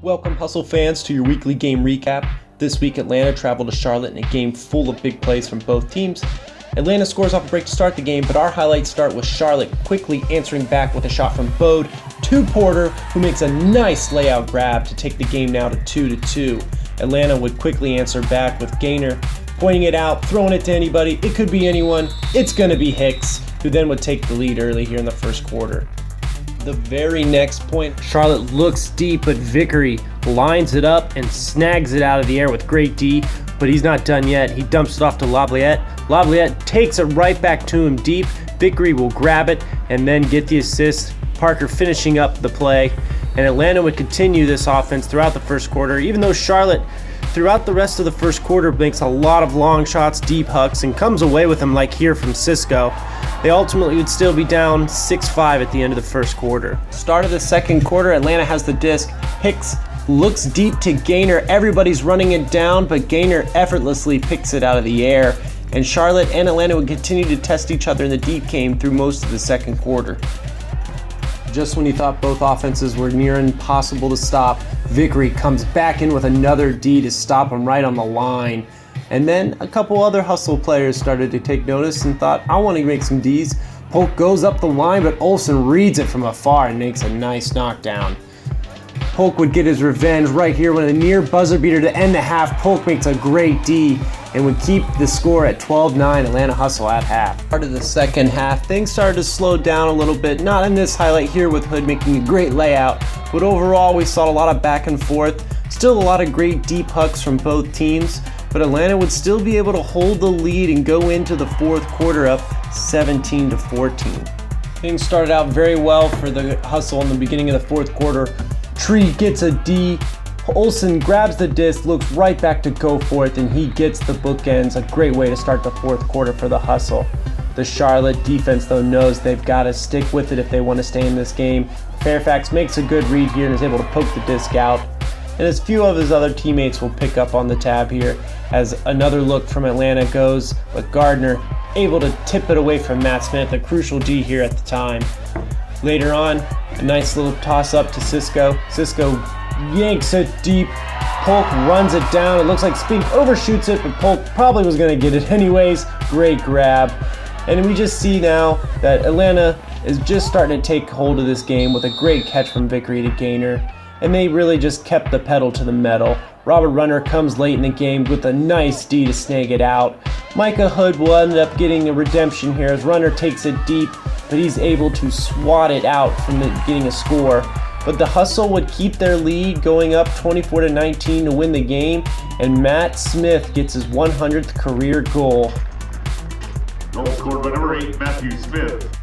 Welcome, Hustle fans, to your weekly game recap. This week, Atlanta traveled to Charlotte in a game full of big plays from both teams. Atlanta scores off a break to start the game, but our highlights start with Charlotte quickly answering back with a shot from Bode to Porter, who makes a nice layout grab to take the game now to 2-2. Atlanta would quickly answer back with Gaynor pointing it out, throwing it to anybody. It could be anyone. It's going to be Hicks, who then would take the lead early here in the first quarter. The very next point, Charlotte looks deep, but Vickery lines it up and snags it out of the air with great D, but he's not done yet. He dumps it off to Lavalette. Lavalette takes it right back to him deep. Vickery will grab it and then get the assist. Parker finishing up the play, and Atlanta would continue this offense throughout the first quarter, even though Charlotte throughout the rest of the first quarter makes a lot of long shots, deep hucks, and comes away with them like here from Cisco. They ultimately would still be down 6-5 at the end of the first quarter. Start of the second quarter, Atlanta has the disc. Hicks looks deep to Gaynor. Everybody's running it down, but Gaynor effortlessly picks it out of the air. And Charlotte and Atlanta would continue to test each other in the deep game through most of the second quarter. Just when you thought both offenses were near impossible to stop, Vickery comes back in with another D to stop him right on the line. And then a couple other Hustle players started to take notice and thought, I want to make some Ds. Polk goes up the line, but Olsen reads it from afar and makes a nice knockdown. Polk would get his revenge right here with a near buzzer beater to end the half. Polk makes a great D and would keep the score at 12-9, Atlanta Hustle at half. Part of the second half, things started to slow down a little bit, not in this highlight here with Hood making a great layout, but overall we saw a lot of back and forth, still a lot of great deep hucks from both teams, but Atlanta would still be able to hold the lead and go into the fourth quarter up 17-14. Things started out very well for the Hustle in the beginning of the fourth quarter. Tree gets a D. Olsen grabs the disc, looks right back to go for it, and he gets the bookends. A great way to start the fourth quarter for the Hustle. The Charlotte defense, though, knows they've got to stick with it if they want to stay in this game. Fairfax makes a good read here and is able to poke the disc out. And as few of his other teammates will pick up on the tab here as another look from Atlanta goes, but Gardner able to tip it away from Matt Smith, a crucial D here at the time. Later on, a nice little toss up to Cisco. Cisco yanks it deep. Polk runs it down. It looks like Spink overshoots it, but Polk probably was going to get it anyways. Great grab. And we just see now that Atlanta is just starting to take hold of this game with a great catch from Vickery to Gaynor. And they really just kept the pedal to the metal. Robert Runner comes late in the game with a nice D to snag it out. Micah Hood will end up getting a redemption here as Runner takes it deep, but he's able to swat it out from getting a score. But the Hustle would keep their lead going up 24-19 to win the game, and Matt Smith gets his 100th career goal. Goal scored by number 8, Matthew Smith.